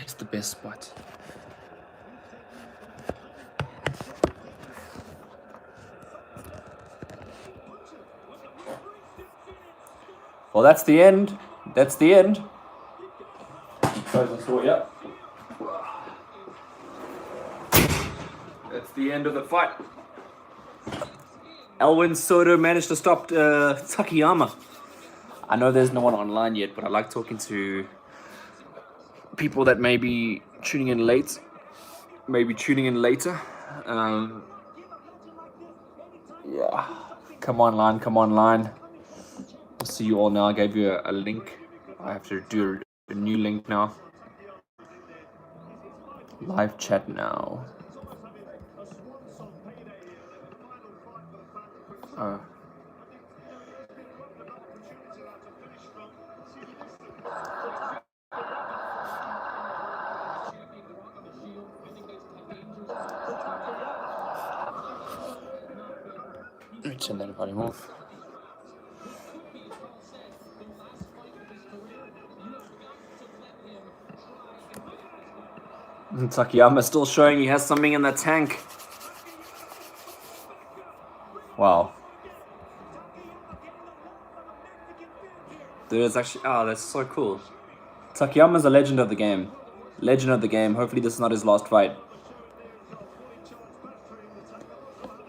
Where's the best spot? Well, that's the end. That's the end. Yeah. That's the end of the fight. Alvin Soto managed to stop Takayama. I know there's no one online yet, but I like talking to people that may be tuning in late, maybe tuning in later. Yeah, come online, come online. I'll see you all now. I gave you a link. I have to do a new link now. Live chat now. Let me turn that volume off. Takayama still showing he has something in the tank. Wow. There's actually... Oh, that's so cool. Takayama's a legend of the game. Legend of the game. Hopefully this is not his last fight.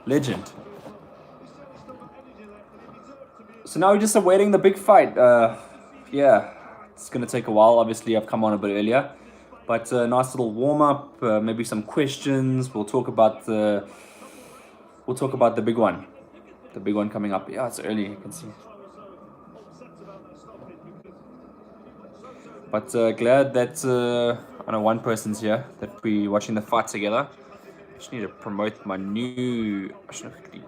Legend. So now we're just awaiting the big fight. Yeah, it's going to take a while. Obviously, I've come on a bit earlier. But nice little warm-up. Maybe some questions. We'll talk about the big one. The big one coming up. Yeah, it's early, you can see. But glad that I know one person's here, that we're watching the fight together. I just need to promote my new... I should quickly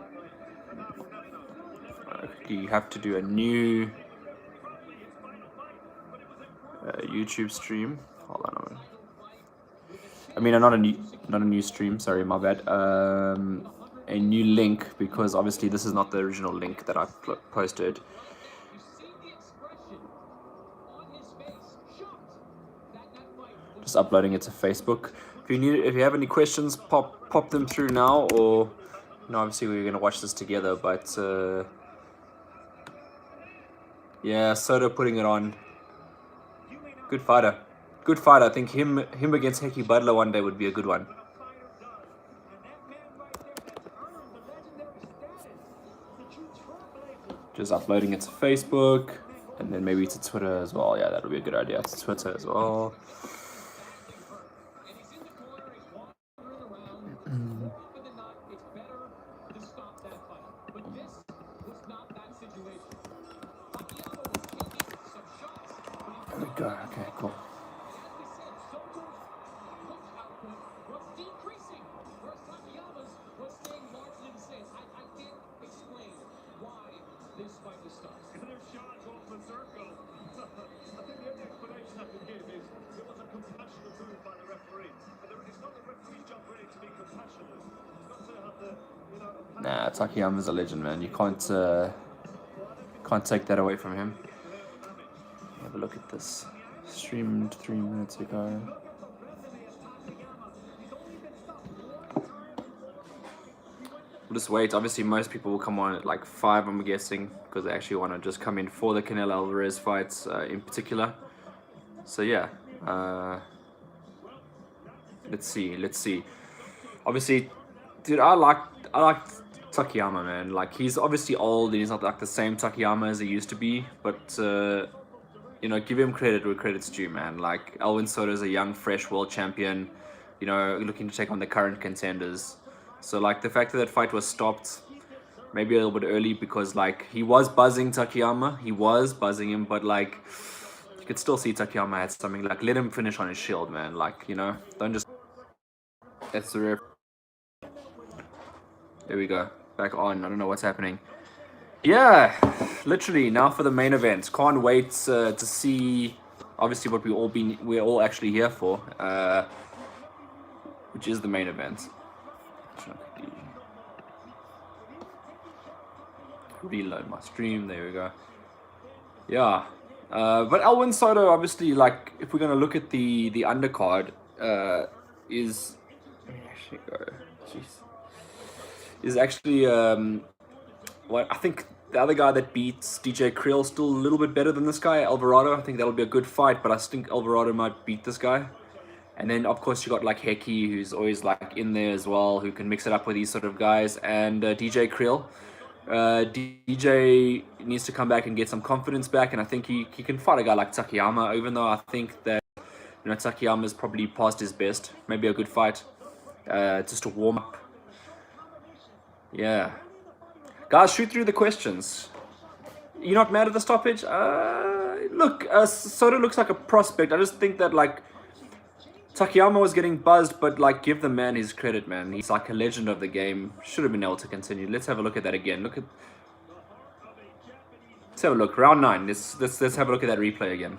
have to do a new YouTube stream. Hold on a minute. I mean, not a new stream. Sorry, my bad. A new link, because obviously this is not the original link that I posted. Just uploading it to Facebook. If you have any questions, pop them through now, or obviously we're gonna watch this together. But yeah, Soto putting it on. Good fighter. Good fight. I think him against Heki Butler one day would be a good one. Just uploading it to Facebook, and then maybe to Twitter as well. Yeah, that would be a good idea. To Twitter as well. There we go. Okay, cool. Nah, Takayama's a legend, man. You can't take that away from him. Have a look at this. Streamed 3 minutes ago. We'll just wait. Obviously, most people will come on at like 5, I'm guessing, because they actually want to just come in for the Canelo Alvarez fights in particular. So yeah, let's see. Obviously, dude, I like Takayama, man. Like, he's obviously old and he's not like the same Takayama as he used to be, but you know, give him credit where credit's due, man. Like, Alvin Soto is a young, fresh world champion, you know, looking to take on the current contenders. So, like, the fact that that fight was stopped maybe a little bit early, because, like, he was buzzing Takayama. He was buzzing him, but, like, you could still see Takayama had something. Like, let him finish on his shield, man. Like, you know, don't just... That's the ref. There we go. Back on. I don't know what's happening. Yeah, literally now for the main event. Can't wait to see, obviously, what we're all actually here for, which is the main event. Reload my stream. There we go. Yeah, But Alwin Soto, obviously, like if we're gonna look at the undercard, is let me actually go. Jeez, is actually what I think the other guy that beats DJ Creel still a little bit better than this guy, Alvarado. I think that'll be a good fight, but I think Alvarado might beat this guy. And then of course you got like Hecky, who's always like in there as well, who can mix it up with these sort of guys, and DJ Creel. DJ needs to come back and get some confidence back, and I think he can fight a guy like Takayama, even though I think that Takayama is probably past his best. Maybe a good fight, just to warm up. Yeah, guys, shoot through the questions. You're not mad at the stoppage? Look, Soto looks like a prospect. I just think that like Takayama was getting buzzed, but like give the man his credit, man. He's like a legend of the game. Should have been able to continue. Let's have a look at that again. Let's have a look. Round 9. Let's have a look at that replay again.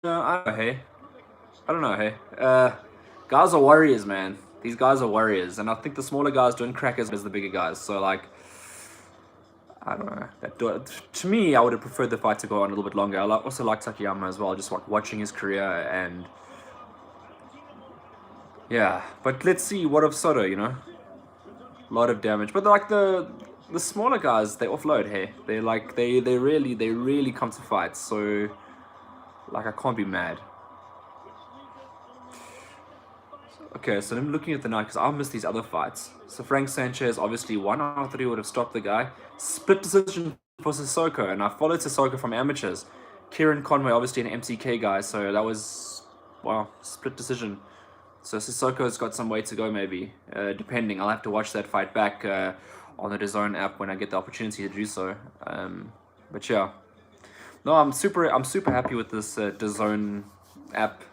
I don't know, hey. I don't know, hey. Guys are warriors, man. These guys are warriors, and I think the smaller guys don't crack as the bigger guys. So like, I don't know. To me, I would have preferred the fight to go on a little bit longer. I also like Takayama as well. Just like watching his career, and yeah. But let's see what of Soto. A lot of damage. But like the smaller guys, they offload. Hey, they really come to fights. So like I can't be mad. Okay, so I'm looking at the night because I missed these other fights. So Frank Sanchez obviously won. I thought he would have stopped the guy. Split decision for Sissoko, and I followed Sissoko from amateurs. Kieran Conway, obviously an MCK guy, so that was, wow, split decision. So Sissoko's got some way to go, maybe, depending. I'll have to watch that fight back on the DAZN app when I get the opportunity to do so. But yeah, no, I'm super happy with this DAZN app.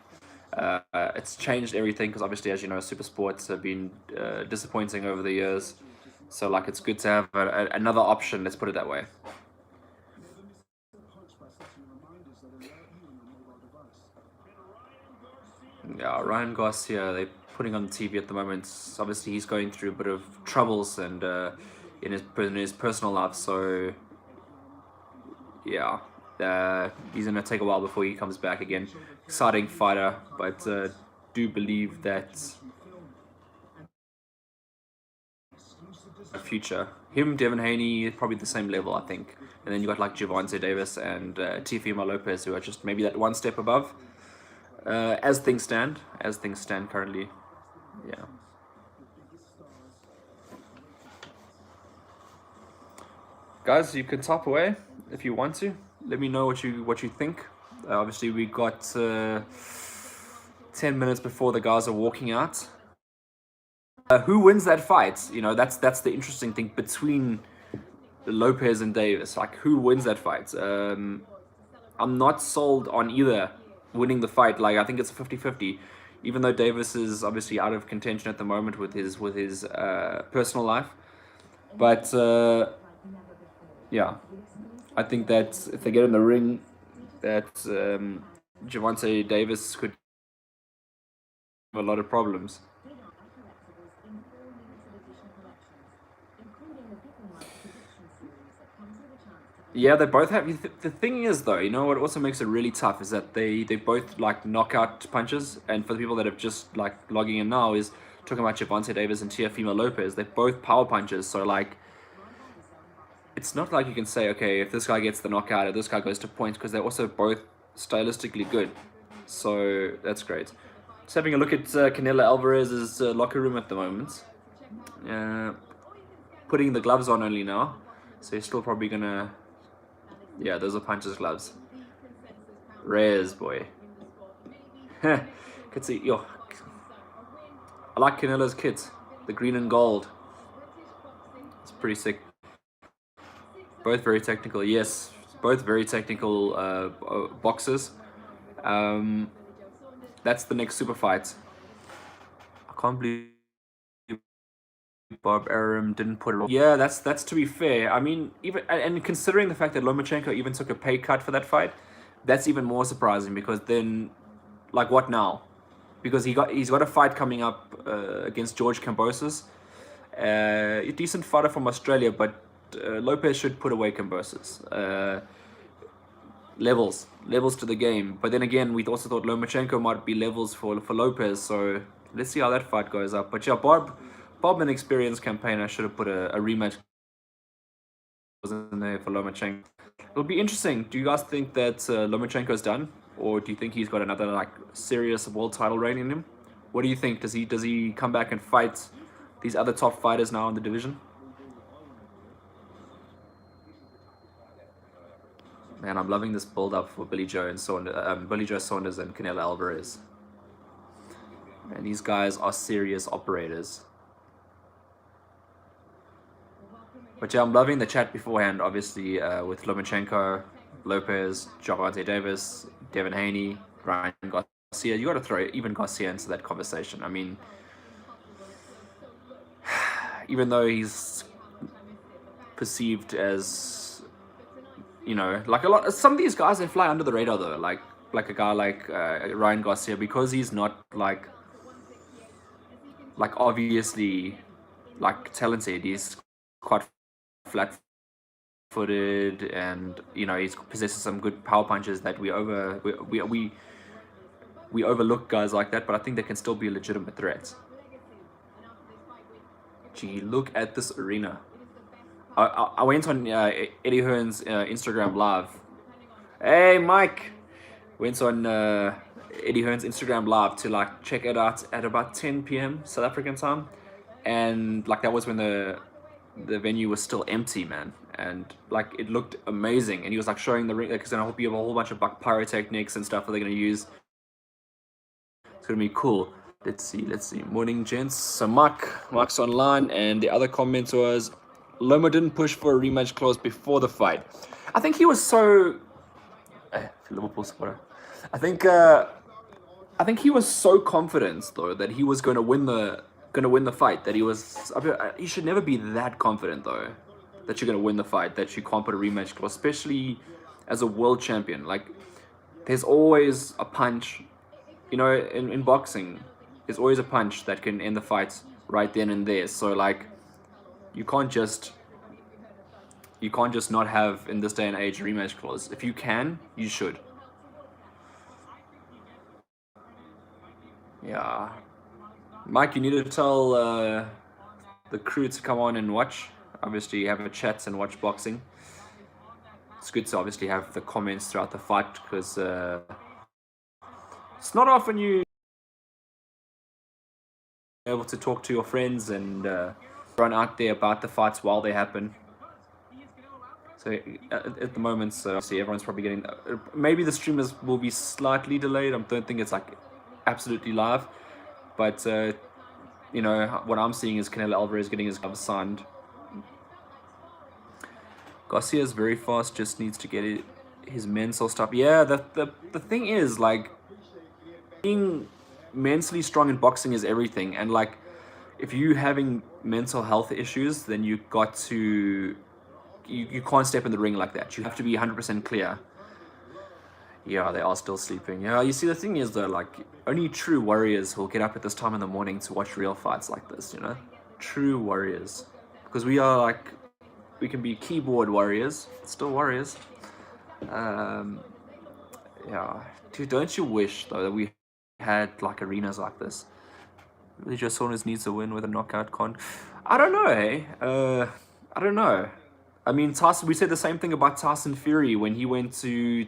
It's changed everything because obviously, as you know, super sports have been disappointing over the years. So like, it's good to have another option. Let's put it that way. Yeah, Ryan Garcia, they're putting on TV at the moment. Obviously, he's going through a bit of troubles and in his personal life. So yeah, he's gonna take a while before he comes back again. Exciting fighter, but do believe that future. Him, Devin Haney, probably the same level, I think. And then you got like Gervonta Davis and Teofimo Lopez, who are just maybe that one step above. As things stand currently, yeah. Guys, you can top away if you want to. Let me know what you think. Obviously, we got 10 minutes before the guys are walking out. Who wins that fight? That's the interesting thing between Lopez and Davis. Like, who wins that fight? I'm not sold on either winning the fight. Like, I think it's a 50-50. Even though Davis is obviously out of contention at the moment with his personal life. But yeah, I think that if they get in the ring, that Gervonta Davis could have a lot of problems. Yeah, they both have. The thing is, though, what also makes it really tough is that they both like knockout punches. And for the people that have just like logging in now, is talking about Gervonta Davis and Teofimo Lopez. They're both power punches. So like, it's not like you can say, okay, if this guy gets the knockout or this guy goes to points, because they're also both stylistically good. So that's great. Just having a look at Canelo Alvarez's locker room at the moment. Putting the gloves on only now, so he's still probably gonna. Yeah, those are puncher's gloves. Rares, boy. Could see, yo. I like Canelo's kit, the green and gold. It's pretty sick. Both very technical, yes. Both very technical boxers. That's the next super fight. I can't believe Bob Arum didn't put it on. Yeah, that's to be fair. I mean, even and considering the fact that Lomachenko even took a pay cut for that fight, that's even more surprising because then, like, what now? because he's got a fight coming up against George Kambosos. A decent fighter from Australia, but Lopez should put away Kambosos. Levels to the game. But then again, we also thought Lomachenko might be levels for Lopez. So let's see how that fight goes up. But yeah, Bob, an experienced campaigner, should have put a rematch in there for Lomachenko. It'll be interesting. Do you guys think that Lomachenko's done, or do you think he's got another like serious world title reign in him? What do you think? Does he come back and fight these other top fighters now in the division? Man, I'm loving this build-up for Billy Joe Saunders and Canelo Alvarez. And these guys are serious operators. But yeah, I'm loving the chat beforehand, obviously, with Lomachenko, Lopez, Gervonta Davis, Devin Haney, Ryan Garcia. You got to throw even Garcia into that conversation. I mean, even though he's perceived as, you know, like some of these guys, they fly under the radar though, like a guy like Ryan Garcia, because he's not like obviously like talented. He's quite flat-footed, and you know, he possesses some good power punches that we overlook guys like that, but I think they can still be legitimate threats. Gee, look at this arena. I went on Eddie Hearn's Instagram Live. Hey, Mike! Went on Eddie Hearn's Instagram Live to like check it out at about 10 p.m. South African time, and like that was when the venue was still empty, man, and like it looked amazing. And he was like showing the ring, because then I hope you have a whole bunch of like pyrotechnics and stuff that they're gonna use. It's gonna be cool. Let's see. Morning, gents. So Mark's online, and the other comment was, Loma didn't push for a rematch clause before the fight. I think he was so Liverpool supporter. I think he was so confident though that he was going to win the fight, that he should never be that confident though that you're going to win the fight, that you can't put a rematch clause, especially as a world champion. Like, there's always a punch, you know, in boxing. There's always a punch that can end the fight right then and there. So like, you can't just not have, in this day and age, a rematch clause. If you can, you should. Yeah, Mike, you need to tell the crew to come on and watch. Obviously, have a chat and watch boxing. It's good to obviously have the comments throughout the fight, because it's not often you able to talk to your friends and run out there about the fights while they happen. So at the moment, see, everyone's probably getting. Maybe the streamers will be slightly delayed. I don't think it's like absolutely live, but you know, what I'm seeing is Canelo Alvarez getting his gloves signed. Garcia is very fast, just needs to get his mental stuff. Yeah, the thing is, like, being mentally strong in boxing is everything, and like, if you having mental health issues, then you can't step in the ring like that. You have to be 100% clear. Yeah, they are still sleeping. Yeah, you see, the thing is though, like, only true warriors will get up at this time in the morning to watch real fights like this, you know? True warriors. Because we are like, we can be keyboard warriors, still warriors. Yeah, dude, don't you wish though that we had like arenas like this? Really, just Saunders needs a win with a knockout con. I don't know, hey. I don't know. I mean, Tyson. We said the same thing about Tyson Fury when he went to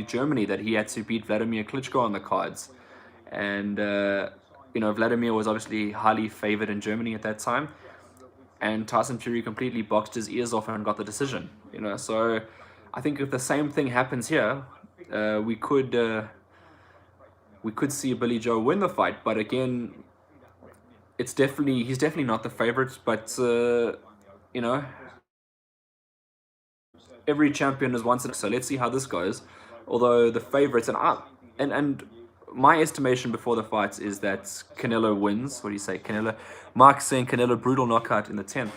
Germany, that he had to beat Vladimir Klitschko on the cards, and you know, Vladimir was obviously highly favored in Germany at that time, and Tyson Fury completely boxed his ears off and got the decision. You know, so I think if the same thing happens here, we could see Billy Joe win the fight. But again, he's definitely not the favorite. But you know, every champion is once. So let's see how this goes. Although the favorites and my estimation before the fights is that Canelo wins. What do you say, Canelo? Mark's saying Canelo brutal knockout in the 10th.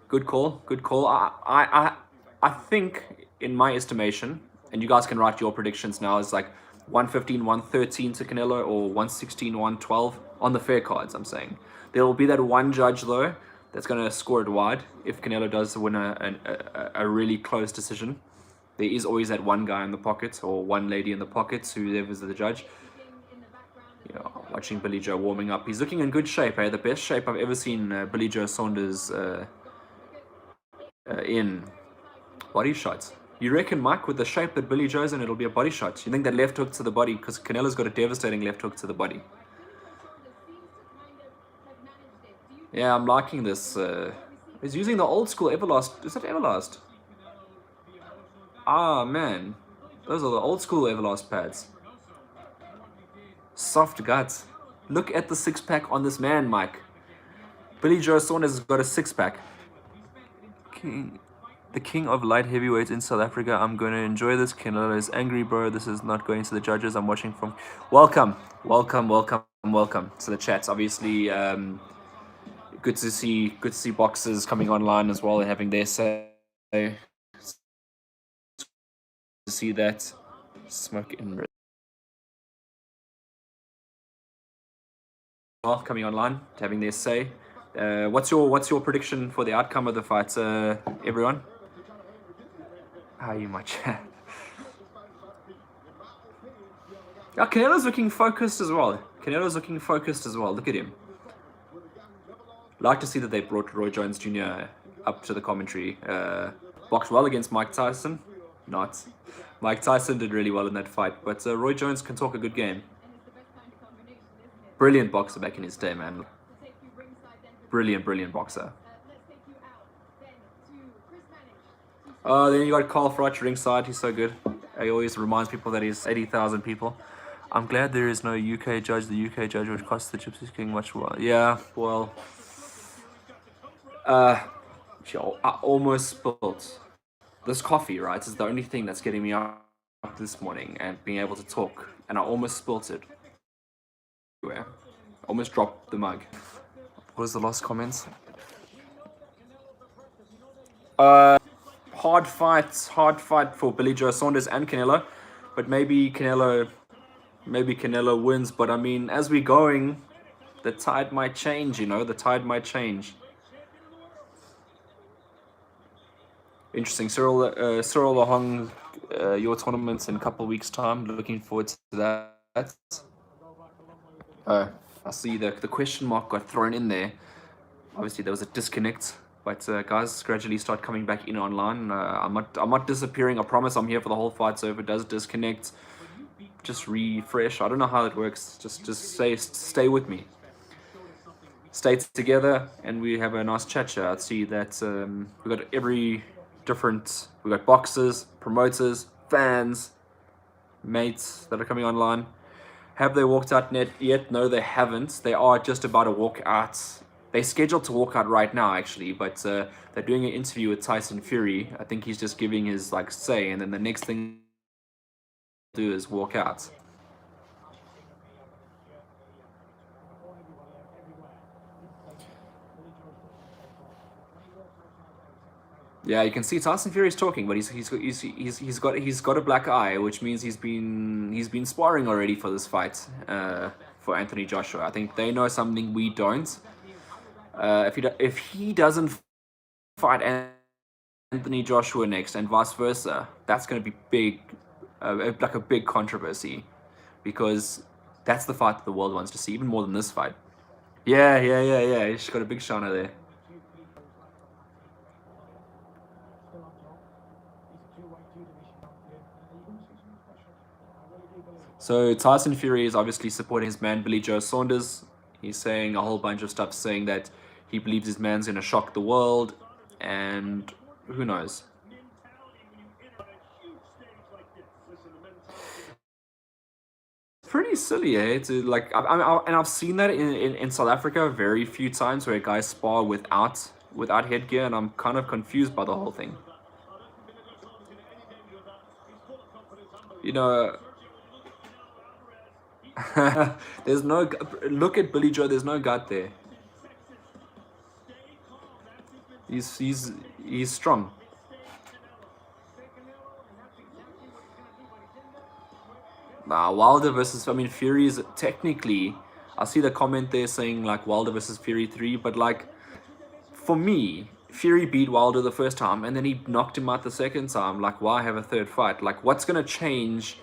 Good call. Good call. I think, in my estimation, and you guys can write your predictions now, is like, 115, 113 to Canelo, or 116, 112 on the fair cards, I'm saying. There will be that one judge, though, that's going to score it wide if Canelo does win a really close decision. There is always that one guy in the pocket or one lady in the pocket, whoever's the judge. You know, watching Billy Joe warming up. He's looking in good shape, eh? The best shape I've ever seen Billy Joe Saunders in. Body shots. You reckon, Mike, with the shape that Billy Joe's in, it'll be a body shot? You think that left hook to the body? Because Canelo's got a devastating left hook to the body. Yeah, I'm liking this. He's using the old school Everlast. Is that Everlast? Ah, man. Those are the old school Everlast pads. Soft guts. Look at the six-pack on this man, Mike. Billy Joe Saunders has got a six-pack. The king of light heavyweights in South Africa. I'm going to enjoy this. Canelo is angry, bro. This is not going to the judges. I'm watching from... Welcome to the chat. Obviously, good to see boxers coming online as well and having their say. To see that smoke in coming online, having their say. What's your prediction for the outcome of the fight, everyone? How are you, my chat? Yeah, Canelo's looking focused as well. Look at him. Like to see that they brought Roy Jones Jr. up to the commentary. Boxed well against Mike Tyson. Not. Mike Tyson did really well in that fight, but Roy Jones can talk a good game. Brilliant boxer back in his day, man. Brilliant boxer. Then you got Carl Froch ringside. He's so good. He always reminds people that he's 80,000 people. I'm glad there is no UK judge. The UK judge would cost the Gypsy King much more. Yeah, well... I almost spilled. This coffee, right, is the only thing that's getting me up this morning and being able to talk. And I almost spilled it. Almost dropped the mug. What was the last comments? Hard fight for Billy Joe Saunders and Canelo, but maybe Canelo wins. But I mean, as we're going, the tide might change. You know, the tide might change. Interesting, Cyril Lahong, your tournament's in a couple of weeks' time. Looking forward to that. I see the question mark got thrown in there. Obviously, there was a disconnect. But guys, gradually start coming back in online. I'm not disappearing. I promise I'm here for the whole fight. So if it does disconnect, just refresh. I don't know how it works. Just stay with me. Stay together, and we have a nice chat here. I see that we got every different. We got boxers, promoters, fans, mates that are coming online. Have they walked out yet? No, they haven't. They are just about to walk out. They're scheduled to walk out right now, actually, but they're doing an interview with Tyson Fury. I think he's just giving his say, and then the next thing he'll do is walk out. Yeah, you can see Tyson Fury's talking, but he's got a black eye, which means he's been sparring already for this fight for Anthony Joshua. I think they know something we don't. If he doesn't fight Anthony Joshua next and vice versa, that's going to be big, like a big controversy, because that's the fight that the world wants to see, even more than this fight. Yeah. He's got a big shiner there. So Tyson Fury is obviously supporting his man Billy Joe Saunders. He's saying a whole bunch of stuff, saying that he believes his man's going to shock the world, and who knows. Pretty silly, eh? To and I've seen that in South Africa very few times where guys spar without headgear, and I'm kind of confused by the whole thing. You know, there's no. Look at Billy Joe. There's no gut there. He's strong. Wilder versus, I mean, Fury is technically, I see the comment there saying like Wilder versus Fury 3, but like for me, Fury beat Wilder the first time and then he knocked him out the second time. Like, why have a third fight? Like, what's going to change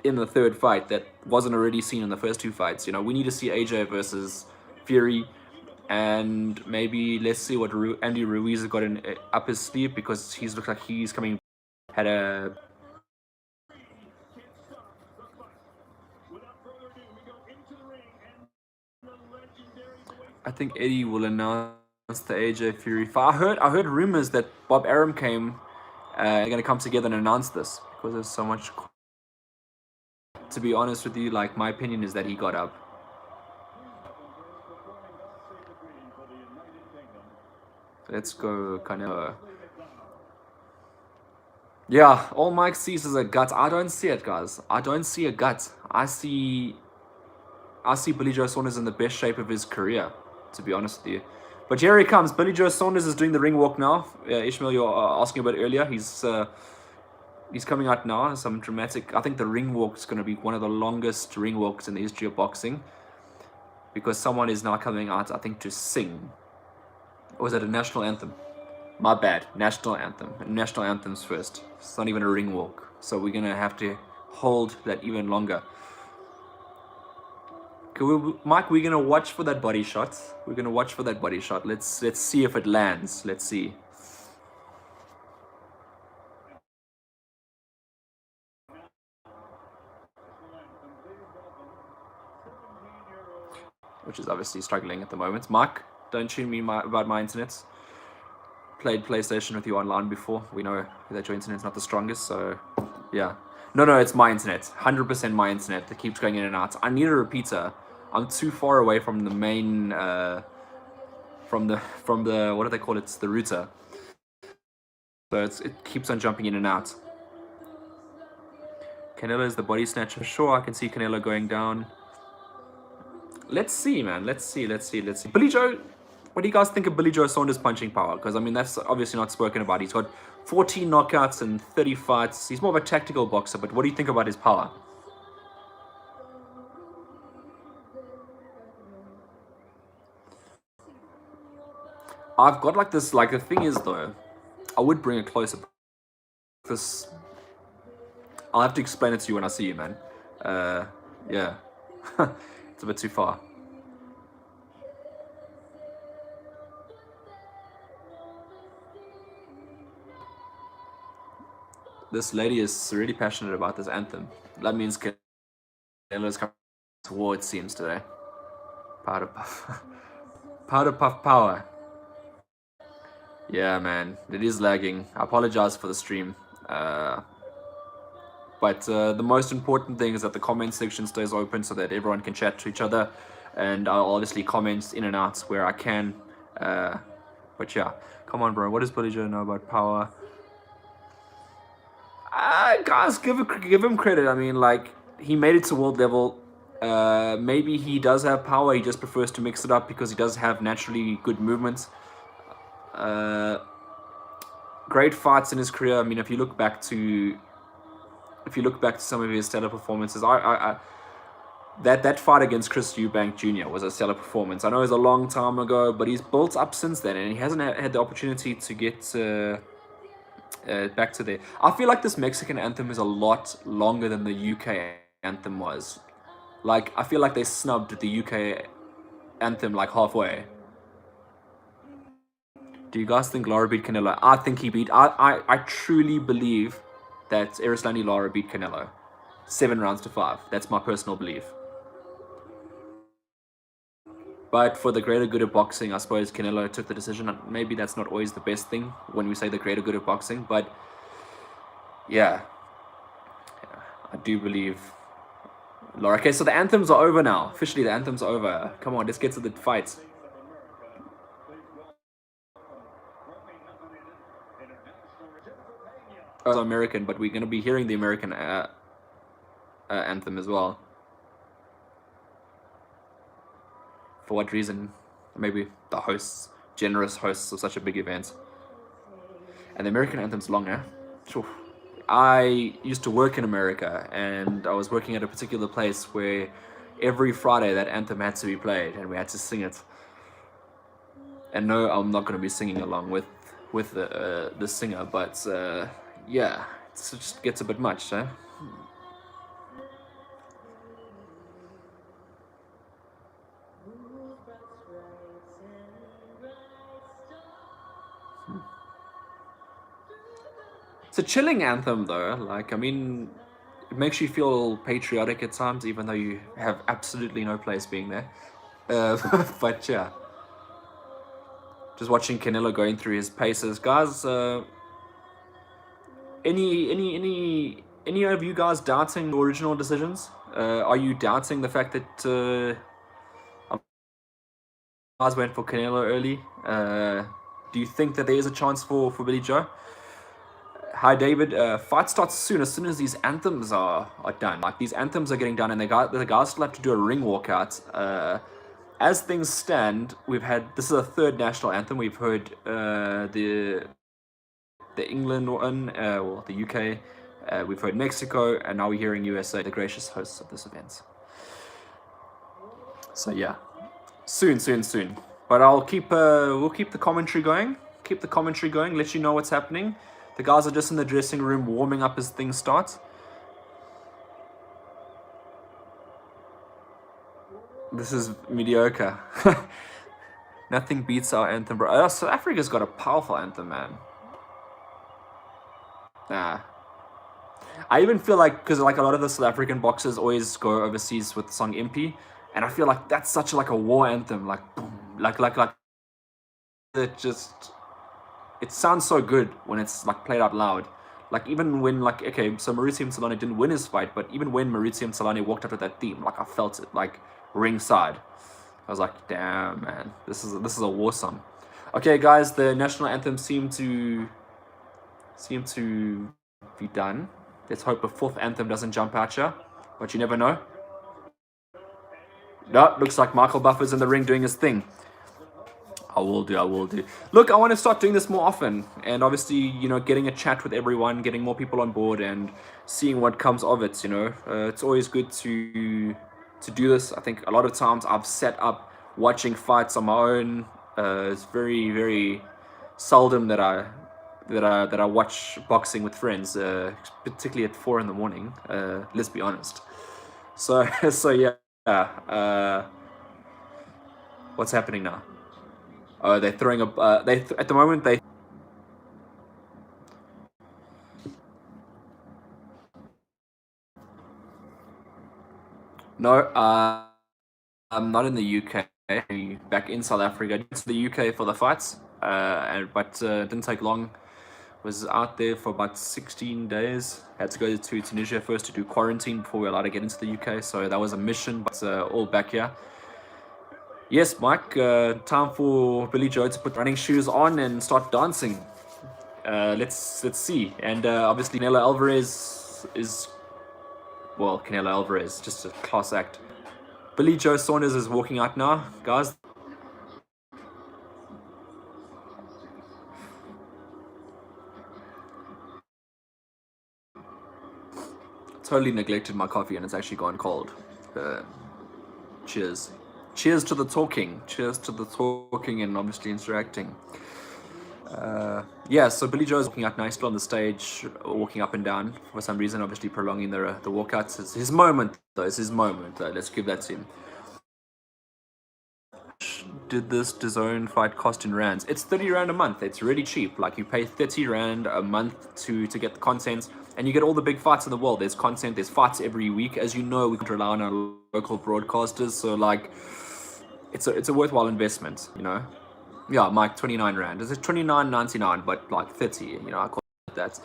in the third fight that wasn't already seen in the first two fights? You know, we need to see AJ versus Fury, and maybe let's see what Andy Ruiz has got up his sleeve, because he looks like he's coming. Had a I think Eddie will announce the AJ Fury fight. I heard rumors that Bob Arum came. They're gonna come together and announce this because there's so much. To be honest with you, like, my opinion is that he got up. Let's go, Canelo. Yeah, all Mike sees is a gut. I don't see it, guys. I don't see a gut. I see Billy Joe Saunders in the best shape of his career, to be honest with you. But here he comes. Billy Joe Saunders is doing the ring walk now. Ishmael, you're asking about earlier. He's coming out now. Some dramatic. I think the ring walk is going to be one of the longest ring walks in the history of boxing, because someone is now coming out, I think, to sing. Or was it a national anthem? My bad. National anthem. National anthem's first. It's not even a ring walk. So we're going to have to hold that even longer. Mike, we're going to watch for that body shot. We're going to watch for that body shot. Let's see if it lands. Let's see. Which is obviously struggling at the moment. Mike, don't tune me about my internet. Played PlayStation with you online before. We know that your internet's not the strongest, so yeah. No, it's my internet. 100% my internet that keeps going in and out. I need a repeater. I'm too far away from the main, from the what do they call it? It's the router. So it keeps on jumping in and out. Canelo is the body snatcher. Sure, I can see Canelo going down. Let's see, man. Let's see. Billy Joe, what do you guys think of Billy Joe Saunders' punching power? Because, I mean, that's obviously not spoken about. He's got 14 knockouts and 30 fights. He's more of a tactical boxer, but what do you think about his power? I've got like this, like, the thing is, though, I would bring it closer. This, I'll have to explain it to you when I see you, man. Yeah. It's a bit too far. This lady is really passionate about this anthem. That means Canelo's coming towards, seems today. Powder puff. Powder puff power. Yeah, man. It is lagging. I apologize for the stream. But the most important thing is that the comment section stays open so that everyone can chat to each other. And I'll obviously comment in and out where I can. But yeah, come on, bro. What does Billy Joe know about power? Guys, give him credit. I mean, like, he made it to world level. Maybe he does have power. He just prefers to mix it up because he does have naturally good movements. Great fights in his career. I mean, if you look back to some of his stellar performances, that fight against Chris Eubank Jr. was a stellar performance. I know it was a long time ago, but he's built up since then, and he hasn't had the opportunity to get back to there. I feel like this Mexican anthem is a lot longer than the UK anthem was. Like, I feel like they snubbed the UK anthem like halfway. Do you guys think Lara beat Canelo? I think he beat. I truly believe that Erislandy Lara beat Canelo 7 rounds to 5. That's my personal belief. But for the greater good of boxing, I suppose Canelo took the decision. Maybe that's not always the best thing when we say the greater good of boxing, but yeah, I do believe Lara. Okay, so the anthems are over now. Officially, the anthems are over. Come on, let's get to the fights. American, but we're going to be hearing the American anthem as well. For what reason? Maybe the hosts, generous hosts of such a big event. And the American anthem's long, eh? I used to work in America, and I was working at a particular place where every Friday that anthem had to be played, and we had to sing it. And no, I'm not going to be singing along with the singer, but yeah, it just gets a bit much, eh? It's a chilling anthem, though. Like, I mean, it makes you feel patriotic at times, even though you have absolutely no place being there. But yeah, just watching Canelo going through his paces, guys. Any of you guys doubting the original decisions? Are you doubting the fact that guys went for Canelo early? Do you think that there is a chance for Billy Joe? Hi David, fight starts soon as these anthems are done. Like, these anthems are getting done, and the guys still have to do a ring walkout. As things stand, this is a third national anthem. We've heard the England one, well, the UK. We've heard Mexico, and now we're hearing USA, the gracious hosts of this event. So yeah, soon. But we'll keep the commentary going. Keep the commentary going. Let you know what's happening. The guys are just in the dressing room warming up as things start. This is mediocre. Nothing beats our anthem, bro. South Africa's got a powerful anthem, man. Nah. I even feel like, because like a lot of the South African boxers always go overseas with the song Impy, and I feel like that's such like a war anthem, like boom, like it just, it sounds so good when it's like played out loud. Like, even when, like, okay, so Maurizio Mthalane didn't win his fight, but even when Maurizio Mthalane walked out with that theme, like, I felt it, like, ringside. I was like, damn, man, this is a war song. Okay, guys, the national anthem seem to be done. Let's hope a fourth anthem doesn't jump at you, but you never know. No, looks like Michael Buffer's in the ring doing his thing. I will do. Look, I want to start doing this more often, and obviously, you know, getting a chat with everyone, getting more people on board, and seeing what comes of it. You know, it's always good to do this. I think a lot of times I've sat up watching fights on my own. It's very, very seldom that I watch boxing with friends, particularly at 4 in the morning. Let's be honest. So yeah. What's happening now? They're throwing up. At the moment they. No, I'm not in the UK. Back in South Africa. I went to the UK for the fights, but didn't take long. Was out there for about 16 days. Had to go to Tunisia first to do quarantine before we were allowed to get into the UK. So that was a mission, but all back here. Yes, Mike, time for Billy Joe to put running shoes on and start dancing. Let's see. And obviously Canelo Alvarez is, well, Canelo Alvarez, just a class act. Billy Joe Saunders is walking out now, guys. Totally neglected my coffee and it's actually gone cold. Cheers. Cheers to the talking. Cheers to the talking and obviously interacting. Yeah, so Billy Joe's walking out nicely on the stage, walking up and down for some reason, obviously prolonging the walkouts. It's his moment, though. It's his moment. Let's give that to him. Did this DAZN fight cost in rands? It's 30 rand a month. It's really cheap. Like, you pay 30 rand a month to get the content, and you get all the big fights in the world. There's content, there's fights every week. As you know, we can rely on our local broadcasters, so like, it's a worthwhile investment, you know. Yeah, Mike, 29 rand. It's 29.99, but like 30, you know, I call it that.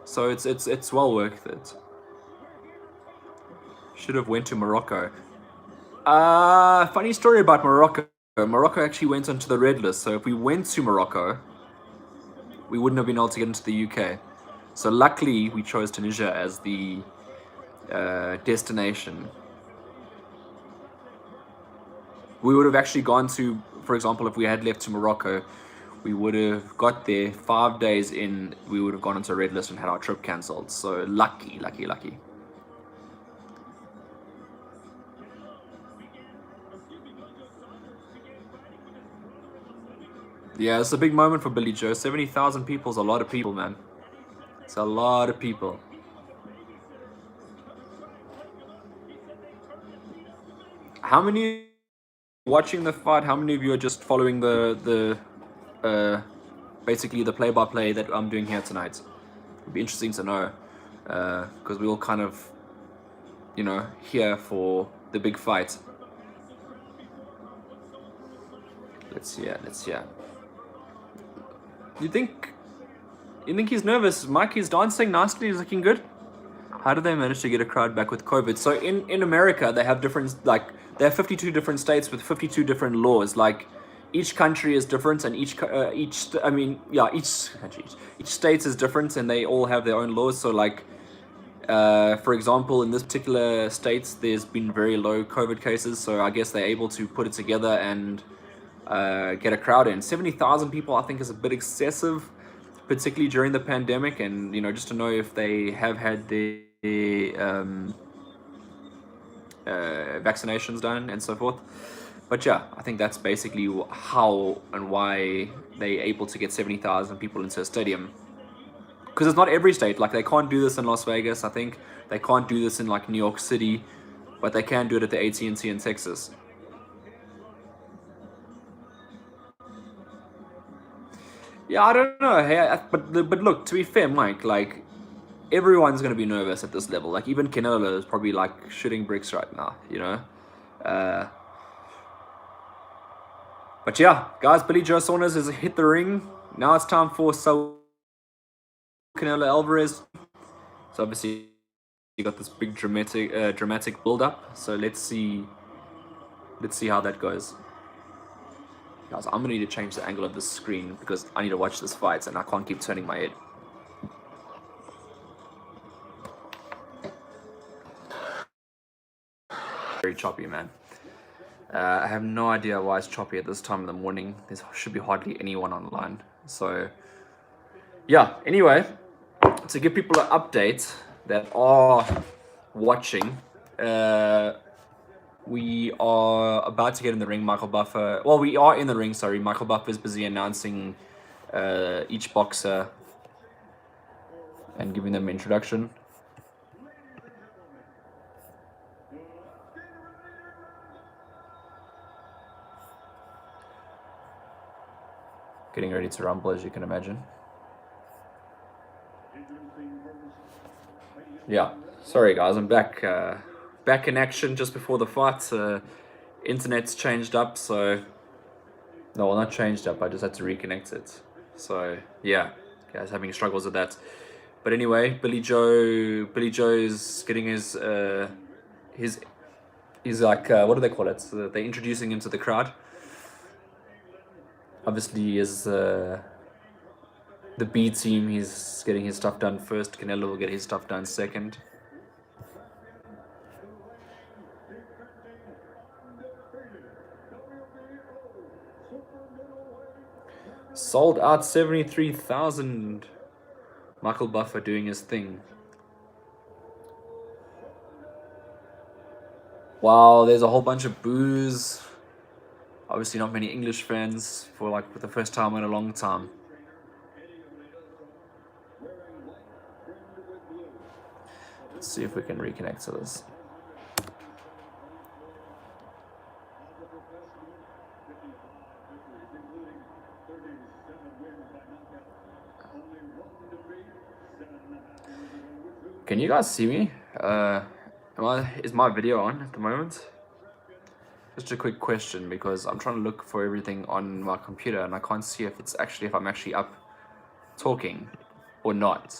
So it's well worth it. Should have went to Morocco. Funny story about Morocco. Morocco actually went onto the red list, so if we went to Morocco, we wouldn't have been able to get into the UK. So luckily, we chose Tunisia as the destination. We would have actually gone to, for example, if we had left to Morocco, we would have got there 5 days in. We would have gone into a red list and had our trip cancelled. So lucky, lucky, lucky. Yeah, it's a big moment for Billy Joe. 70,000 people is a lot of people, man. It's a lot of people. How many watching the fight? How many of you are just following basically the play-by-play that I'm doing here tonight? It'd be interesting to know, because we all kind of, here for the big fight. Let's see. Let's see. You think he's nervous? Mike, he's dancing nicely. He's looking good. How did they manage to get a crowd back with COVID? So in America, they have different, like, they have 52 different states with 52 different laws. Like, each country is different, and each state is different, and they all have their own laws. So, like, for example, in this particular state, there's been very low COVID cases, so I guess they're able to put it together and get a crowd in. 70,000 people, I think, is a bit excessive, particularly during the pandemic, and just to know if they have had their vaccinations done and so forth. But yeah, I think that's basically how and why they're able to get 70,000 people into a stadium. Because it's not every state. Like, they can't do this in Las Vegas, I think. They can't do this in, like, New York City. But they can do it at the AT&T in Texas. Yeah, I don't know. Hey, but look, to be fair, Mike, like, everyone's going to be nervous at this level. Like, even Canelo is probably, like, shooting bricks right now, But yeah, guys, Billy Joe Saunders has hit the ring. Now it's time for Canelo Alvarez. So obviously you got this big dramatic build up. So let's see how that goes. Guys, I'm gonna need to change the angle of the screen because I need to watch this fight and I can't keep turning my head. Very choppy, man. I have no idea why it's choppy at this time in the morning. There should be hardly anyone online. So yeah, anyway, to give people an update that are watching, we are about to get in the ring. Michael Buffer, well, we are in the ring, sorry. Michael Buffer is busy announcing each boxer and giving them an introduction. Getting ready to rumble, as you can imagine. Yeah, sorry guys, I'm back in action just before the fight. Internet's changed up, so no, well, not changed up, I just had to reconnect it. So yeah, guys, having struggles with that. But anyway, Billy Joe's getting his like, what do they call it? So they're introducing him to the crowd. Obviously, is the B team. He's getting his stuff done first. Canelo will get his stuff done second. Sold out 73,000. Michael Buffer doing his thing. Wow, there's a whole bunch of boos. Obviously not many English fans for the first time in a long time. Let's see if we can reconnect to this. Can you guys see me? Is my video on at the moment? Just a quick question, because I'm trying to look for everything on my computer and I can't see if I'm actually up talking or not.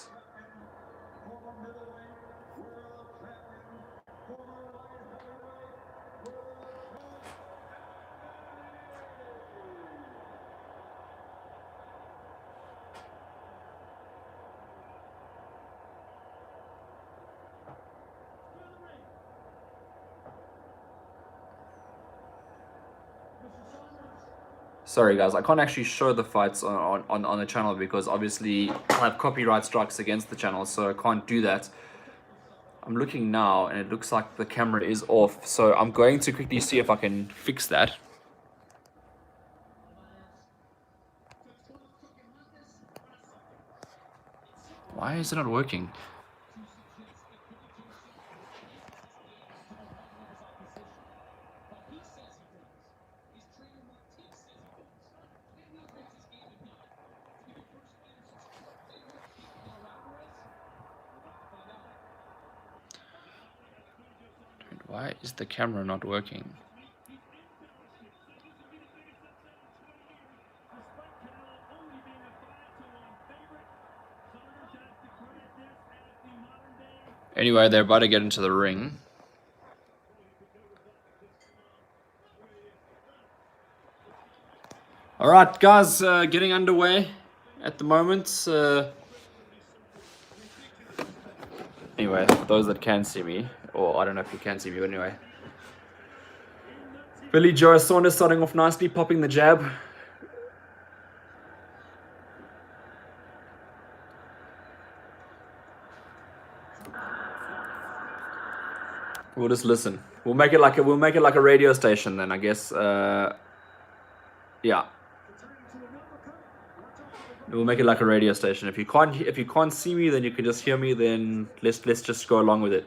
Sorry guys, I can't actually show the fights on the channel because obviously I have copyright strikes against the channel, so I can't do that. I'm looking now and it looks like the camera is off, so I'm going to quickly see if I can fix that. Why is it not working? Why is the camera not working? Anyway, they're about to get into the ring. All right, guys, getting underway at the moment. Anyway, for those that can see me, or I don't know if you can see me, but anyway. Billy Joe Saunders starting off nicely, popping the jab. We'll just listen. We'll make it like a radio station then, I guess. Yeah. We'll make it like a radio station. If you can't see me, then you can just hear me. Then let's just go along with it.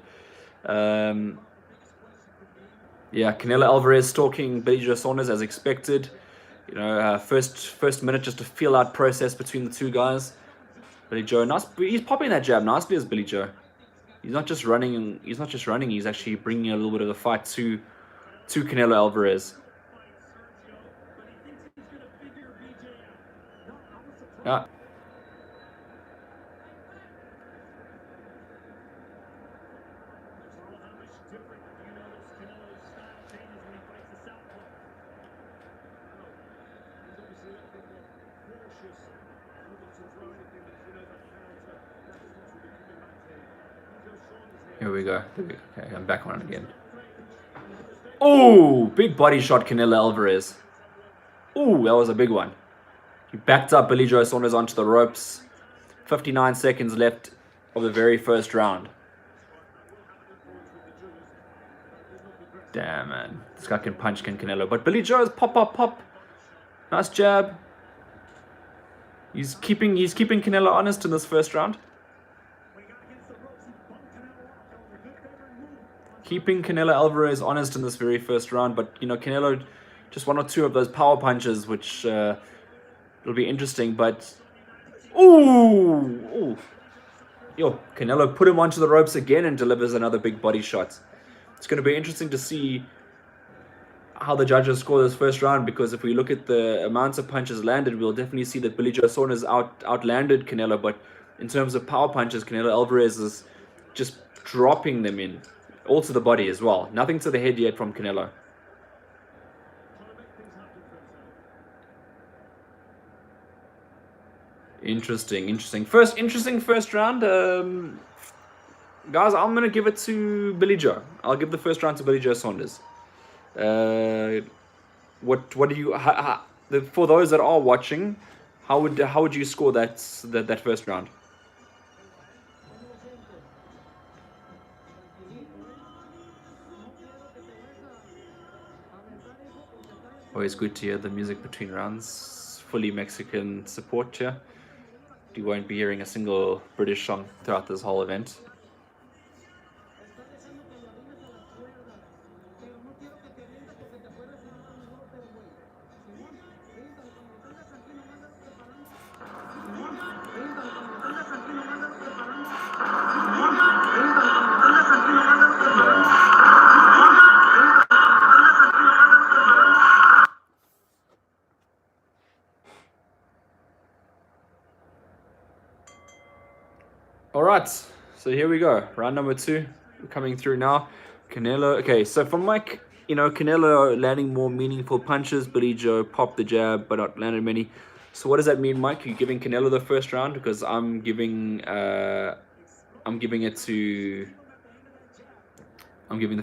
Yeah, Canelo Alvarez stalking Billy Joe Saunders as expected. You know, first minute just a feel out process between the two guys. Billy Joe, nice. He's popping that jab nicely as Billy Joe. He's not just running. He's actually bringing a little bit of the fight to Canelo Alvarez. Yeah. Here we go. Okay, I'm back on it again. Oh, big body shot, Canelo Alvarez. Oh, that was a big one. He backed up Billy Joe Saunders onto the ropes. 59 seconds left of the very first round. Damn, man. This guy can punch, can Canelo. But Billy Joe's pop. Nice jab. He's keeping Canelo honest in this first round. Keeping Canelo Alvarez honest in this very first round. But, you know, Canelo, just one or two of those power punches, which it'll be interesting. But, ooh. Yo, Canelo put him onto the ropes again and delivers another big body shot. It's going to be interesting to see how the judges score this first round, because if we look at the amounts of punches landed, we'll definitely see that Billy Joe Saunders outlanded Canelo. But in terms of power punches, Canelo Alvarez is just dropping them in. All to the body as well. Nothing to the head yet from Canelo. Interesting. Interesting first round. Guys, I'm going to give it to Billy Joe. I'll give the first round to Billy Joe Saunders. What do you... for those that are watching, how would you score that first round? Always good to hear the music between rounds. Fully Mexican support here. You won't be hearing a single British song throughout this whole event. All right, so here we go. Round number 2 coming through now. Canelo. Okay, so from Mike, you know, Canelo landing more meaningful punches. Billy Joe popped the jab, but not landed many. So what does that mean, Mike? You're giving Canelo the first round? Because I'm giving the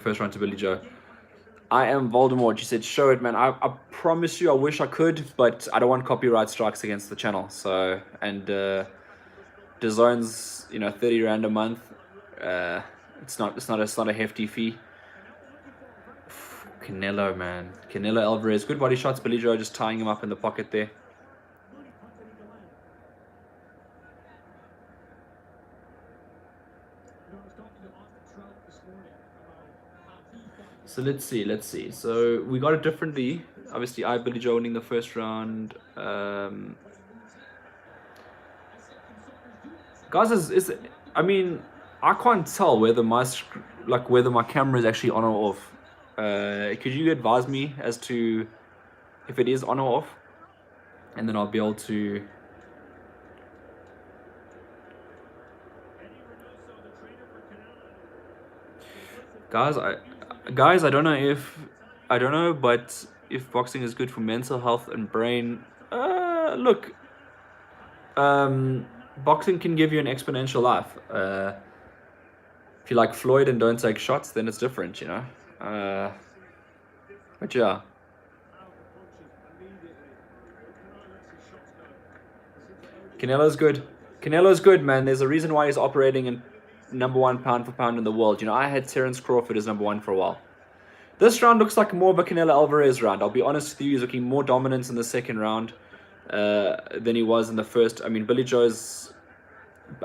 first round to Billy Joe. I am Voldemort. She said, show it, man. I promise you, I wish I could, but I don't want copyright strikes against the channel. So, and DAZN's, 30 Rand a month. It's not a hefty fee. Canelo, man. Canelo Alvarez. Good body shots. Billy Joe just tying him up in the pocket there. So let's see. So we got it differently. Obviously, Billy Joe winning the first round. Guys, I mean, I can't tell whether my camera is actually on or off. Could you advise me as to if it is on or off? And then I'll be able to... Guys, I don't know, but if boxing is good for mental health and brain, look, boxing can give you an exponential life. If you like Floyd and don't take shots, then it's different, but yeah. Canelo's good, man. There's a reason why he's operating in #1 pound for pound in the world. I had Terence Crawford as #1 for a while. This round looks like more of a Canelo Alvarez round. I'll be honest with you, he's looking more dominant in the second round than he was in the first. I mean,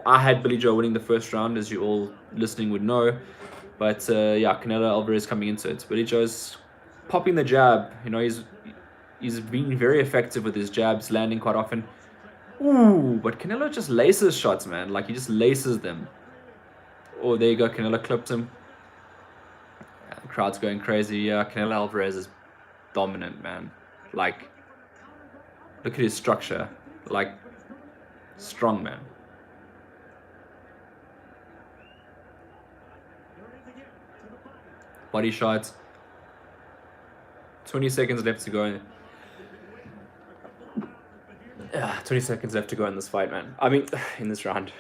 I had Billy Joe winning the first round, as you all listening would know. But yeah, Canelo Alvarez coming into it. Billy Joe's popping the jab. He's been very effective with his jabs, landing quite often. Ooh, but Canelo just laces shots, man. Like, he just laces them. Oh, there you go. Canelo clipped him. Yeah, the crowd's going crazy. Yeah, Canelo Alvarez is dominant, man. Like, look at his structure. Like, strong, man. Body shots. 20 seconds left to go. 20 seconds left to go in this fight, man. I mean, in this round.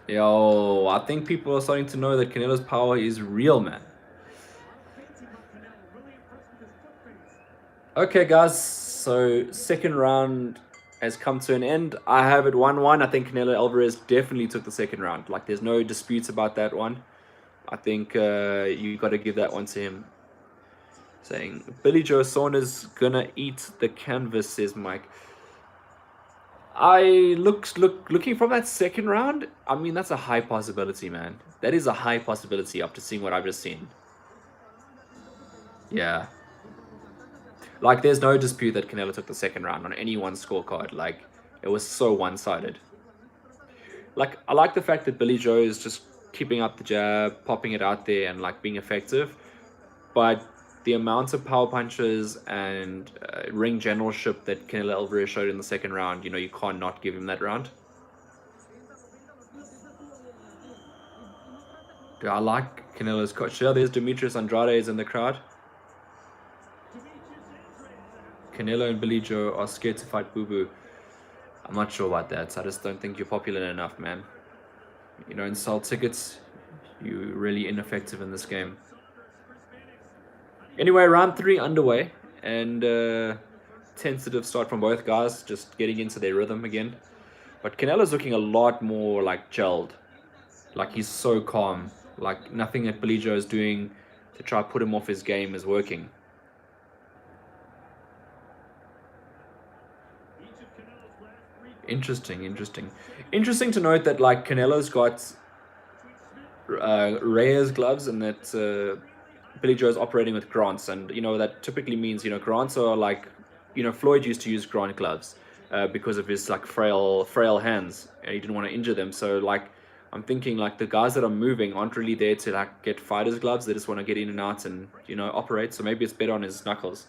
Yo, I think people are starting to know that Canelo's power is real, man. Okay, guys. So, second round has come to an end. I have it 1-1. I think Canelo Alvarez definitely took the second round. Like, there's no disputes about that one. I think you got to give that one to him. Saying, Billy Joe Saunders gonna eat the canvas, says Mike. Looking from that second round, I mean, that's a high possibility, man. That is a high possibility after seeing what I've just seen. Yeah. Like, there's no dispute that Canelo took the second round on anyone's scorecard. Like, it was so one-sided. Like, I like the fact that Billy Joe is just keeping up the jab, popping it out there, and, like, being effective. But the amount of power punches and ring generalship that Canelo Alvarez showed in the second round, you can't not give him that round. Dude, I like Canelo's coach. Yeah, there's Demetrius Andrade is in the crowd. Canelo and Billy Joe are scared to fight Boo Boo. I'm not sure about that. I just don't think you're popular enough, man. You don't sell tickets. You're really ineffective in this game. Anyway, round 3 underway, and tentative start from both guys, just getting into their rhythm again. But Canelo's looking a lot more like gelled. Like, he's so calm. Like, nothing that Billy Joe is doing to try to put him off his game is working. Interesting to note that, like, Canelo's got Reyes gloves, and that Billy Joe's operating with Grants, and that typically means Grants are like, Floyd used to use Grant gloves because of his like frail hands, and he didn't want to injure them. So, like, I'm thinking, like, the guys that are moving aren't really there to, like, get fighters gloves. They just want to get in and out and operate. So maybe it's better on his knuckles.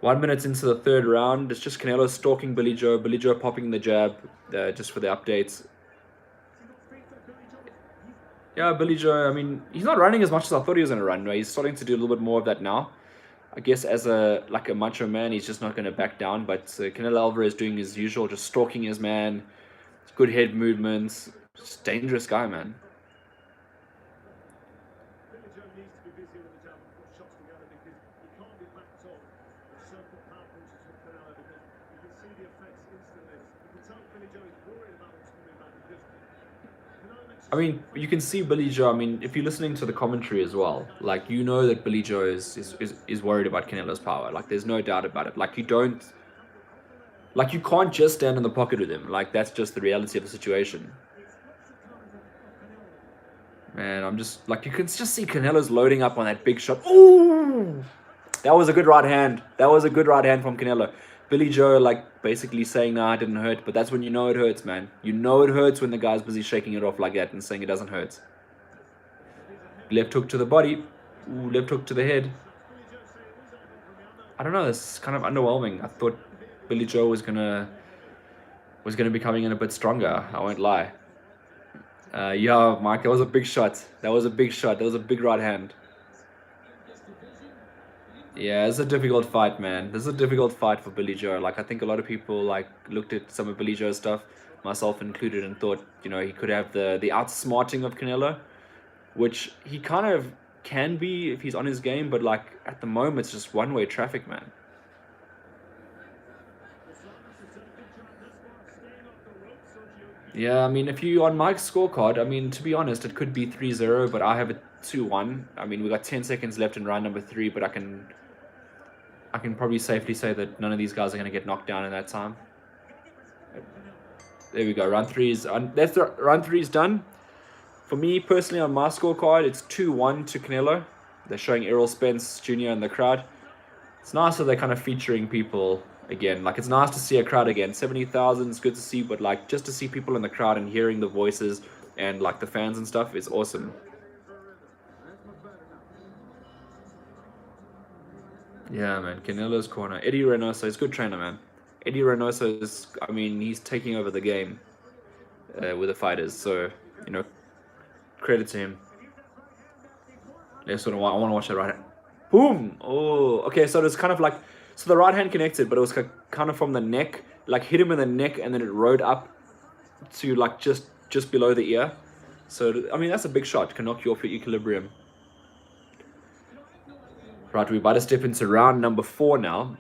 1 minute into the third round, it's just Canelo stalking Billy Joe popping the jab, just for the updates. Yeah, Billy Joe, I mean, he's not running as much as I thought he was going to run. Right? He's starting to do a little bit more of that now. I guess as a macho man, he's just not going to back down. But Canelo Alvarez doing his usual, just stalking his man. Good head movements. Just dangerous guy, man. I mean, you can see Billy Joe. I mean, if you're listening to the commentary as well, like, you know that Billy Joe is worried about Canelo's power. Like, there's no doubt about it. Like, you can't just stand in the pocket with him. Like, that's just the reality of the situation. Man, I'm just, like, you can just see Canelo's loading up on that big shot. Ooh! That was a good right hand. That was a good right hand from Canelo. Billy Joe, like, basically saying, nah, it didn't hurt. But that's when you know it hurts, man. You know it hurts when the guy's busy shaking it off like that and saying it doesn't hurt. Left hook to the body. Ooh, left hook to the head. I don't know. This is kind of underwhelming. I thought Billy Joe was gonna be coming in a bit stronger. I won't lie. Yeah, Mike, that was a big shot. That was a big shot. That was a big right hand. Yeah, it's a difficult fight, man. This is a difficult fight for Billy Joe. Like, I think a lot of people, like, looked at some of Billy Joe's stuff, myself included, and thought, you know, he could have the outsmarting of Canelo, which he kind of can be if he's on his game, but, like, at the moment, it's just one-way traffic, man. Yeah, I mean, if you on Mike's scorecard, I mean, to be honest, it could be 3-0, but I have it 2-1. I mean, we got 10 seconds left in round number 3, but I can probably safely say that none of these guys are going to get knocked down in that time. There we go. Round 3 is round 3 is done. For me personally, on my scorecard, it's 2-1 to Canelo. They're showing Errol Spence Jr. in the crowd. It's nice that they're kind of featuring people again. Like, it's nice to see a crowd again. 70,000 is good to see, but, like, just to see people in the crowd and hearing the voices and, like, the fans and stuff is awesome. Yeah, man. Canelo's corner. Eddie Reynoso is a good trainer, man. Eddie Reynoso is, I mean, he's taking over the game with the fighters. So, you know, credit to him. I want to watch that right hand. Boom! Oh, okay. So it was kind of like, so the right hand connected, but it was kind of from the neck, like hit him in the neck, and then it rode up to, like, just below the ear. So, I mean, that's a big shot. Can knock you off your equilibrium. Right, we're about to step into round number 4 now.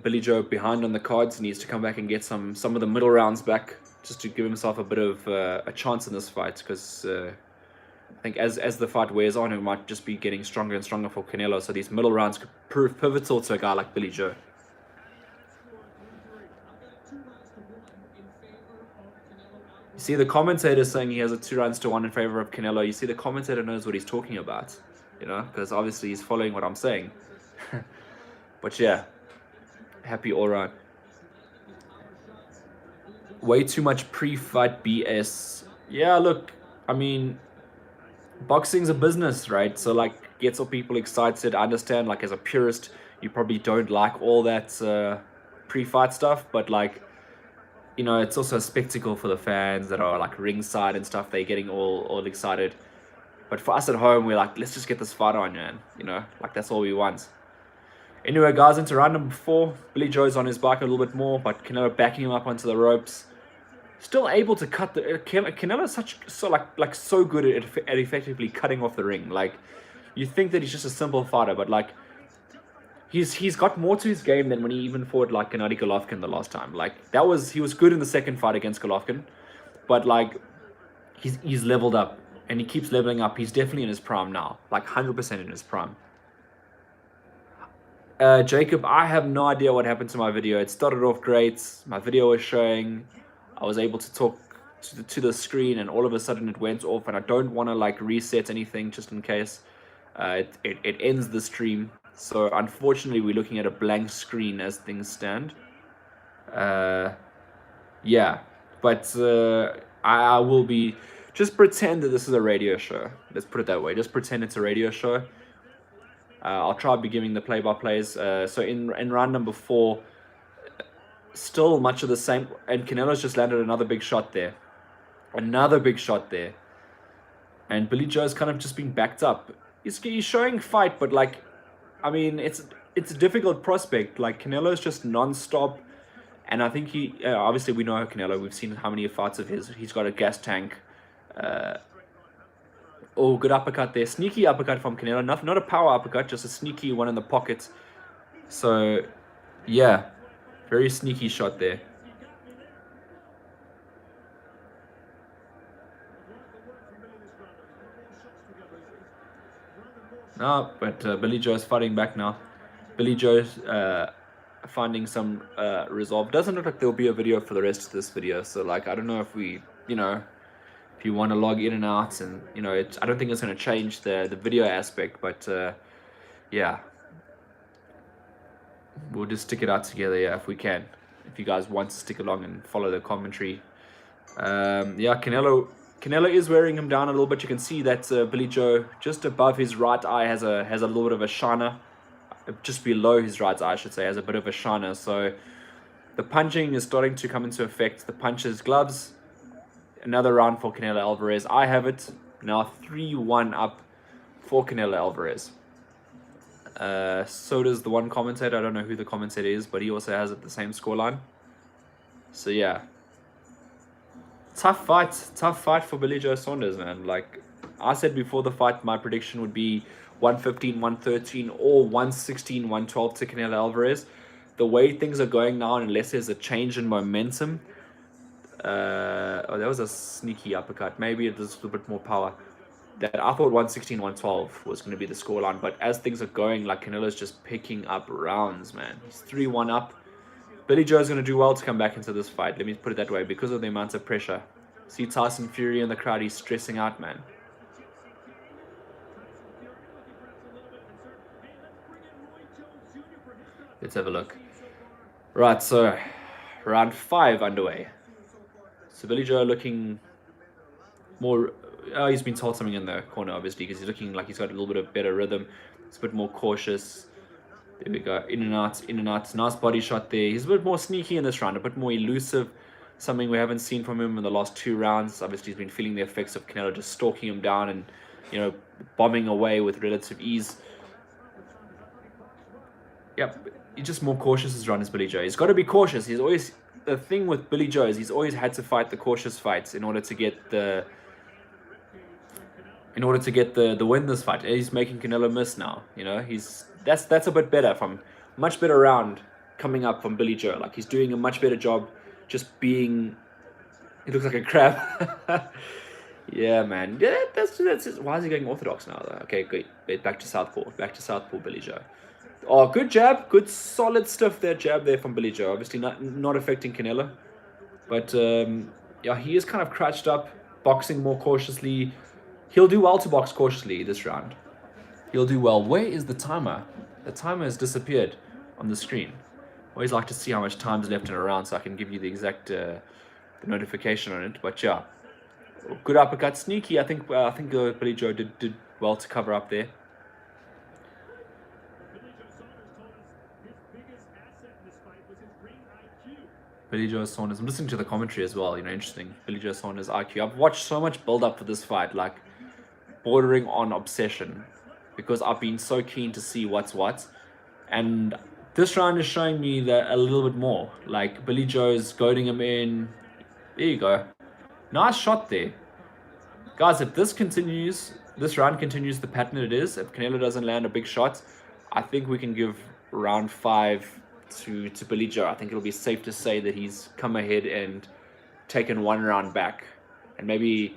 Billy Joe behind on the cards, needs to come back and get some of the middle rounds back, just to give himself a bit of a chance in this fight, because I think as the fight wears on, it might just be getting stronger and stronger for Canelo. So these middle rounds could prove pivotal to a guy like Billy Joe. You see the commentator saying he has a 2-1 in favor of Canelo. You see the commentator knows what he's talking about, you know, because obviously he's following what I'm saying. But yeah, happy all right. Way too much pre-fight BS. Yeah, look, I mean, boxing's a business, right? So, like, gets all people excited. I understand, like, as a purist, you probably don't like all that pre-fight stuff, but, like, you know, it's also a spectacle for the fans that are, like, ringside and stuff. They're getting all excited. But for us at home, we're like, let's just get this fight on, man. You know, like, that's all we want. Anyway, guys, into round number 4. Billy Joe's on his bike a little bit more, but Canelo backing him up onto the ropes. Still able to cut the... Canelo's so good at effectively cutting off the ring. Like, you think that he's just a simple fighter, but, like, he's got more to his game than when he even fought, like, Gennady Golovkin the last time. Like, he was good in the second fight against Golovkin, but, like, he's leveled up, and he keeps leveling up. He's definitely in his prime now, like 100% in his prime. Jacob, I have no idea what happened to my video. It started off great. My video was showing. I was able to talk to the screen, and all of a sudden it went off, and I don't want to, like, reset anything just in case it ends the stream. So unfortunately we're looking at a blank screen as things stand. Yeah, but I will be, just pretend that this is a radio show. Let's put it that way. Just pretend it's a radio show. I'll try to be giving the play-by-plays. So in round number 4, still much of the same, and Canelo's just landed another big shot there. Another big shot there. And Billy Joe's kind of just been backed up. He's showing fight, but, like, I mean, it's a difficult prospect. Like, Canelo's just non-stop. And I think obviously we know Canelo. We've seen how many fights of his. He's got a gas tank. Oh, good uppercut there. Sneaky uppercut from Canelo. Not a power uppercut, just a sneaky one in the pocket. So, yeah. Very sneaky shot there. No, but Billy Joe's fighting back now. Billy Joe's finding some resolve. Doesn't look like there'll be a video for the rest of this video. So like, I don't know if we, if you want to log in and out, and I don't think it's going to change the video aspect. But yeah, we'll just stick it out together. Yeah, if we can. If you guys want to stick along and follow the commentary. Yeah, Canelo is wearing him down a little bit. You can see that Billy Joe just above his right eye has a little bit of a shiner. Just below his right eye, I should say, has a bit of a shiner. So the punching is starting to come into effect. The punches, gloves. Another round for Canelo Alvarez. I have it now 3-1 up for Canelo Alvarez. So does the one commentator. I don't know who the commentator is, but he also has it the same scoreline. So yeah. Tough fight for Billy Joe Saunders, man. Like I said before the fight, my prediction would be 115, 113 or 116, 112 to Canelo Alvarez. The way things are going now, unless there's a change in momentum, oh, that was a sneaky uppercut. Maybe it was a little bit more power. That I thought 116, 112 was going to be the scoreline, but as things are going, like Canelo's just picking up rounds, man. He's 3-1 up. Billy Joe's going to do well to come back into this fight. Let me put it that way, because of the amount of pressure. See Tyson Fury in the crowd. He's stressing out, man. Let's have a look. Right, so round 5 underway. So Billy Joe looking more... Oh, he's been told something in the corner, obviously, because he's looking like he's got a little bit of better rhythm. He's a bit more cautious. There we go. In and out, in and out. Nice body shot there. He's a bit more sneaky in this round, a bit more elusive. Something we haven't seen from him in the last 2 rounds. Obviously, he's been feeling the effects of Canelo just stalking him down and, bombing away with relative ease. Yep, he's just more cautious as round as Billy Joe. He's got to be cautious. He's always... The thing with Billy Joe is he's always had to fight the cautious fights in order to get the... the win this fight. He's making Canelo miss now. That's a bit better, from much better round coming up from Billy Joe. Like he's doing a much better job just being... He looks like a crab. Yeah, man. Yeah, that's why is he going orthodox now though? Okay, good. Back to southpaw. Back to southpaw, Billy Joe. Oh, good jab. Good solid stiff there jab there from Billy Joe. Obviously not affecting Canelo. But yeah, he is kind of crouched up, boxing more cautiously. He'll do well to box cautiously this round. He'll do well. Where is the timer? The timer has disappeared on the screen. Always like to see how much time's left in a round so I can give you the exact the notification on it. But yeah, good uppercut, sneaky. I think Billy Joe did well to cover up there. Billy Joe Saunders. I'm listening to the commentary as well. Interesting. Billy Joe Saunders IQ. I've watched so much build up for this fight, like bordering on obsession, because I've been so keen to see what's what, and this round is showing me that a little bit more. Like Billy Joe's goading him in. There you go. Nice shot there, guys. If this round continues the pattern it is, if Canelo doesn't land a big shot, I think we can give round 5 to Billy Joe. I think it'll be safe to say that he's come ahead and taken 1 round back, and maybe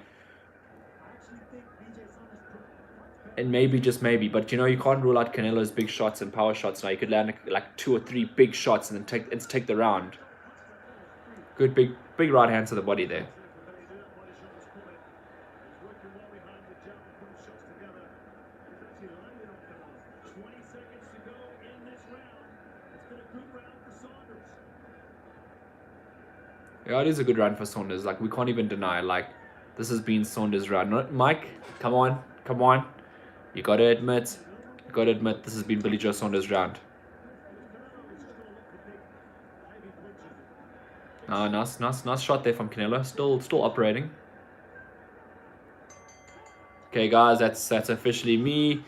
just maybe, but you can't rule out Canelo's big shots and power shots now. You could land like 2 or 3 big shots and then take the round. Good big right hand to the body there. Yeah, it is a good round for Saunders. Like, we can't even deny, like, this has been Saunders' round. Mike, come on. You gotta admit, this has been Billy Joe Saunders' round. Nice shot there from Canelo. Still operating. Okay, guys, that's officially me.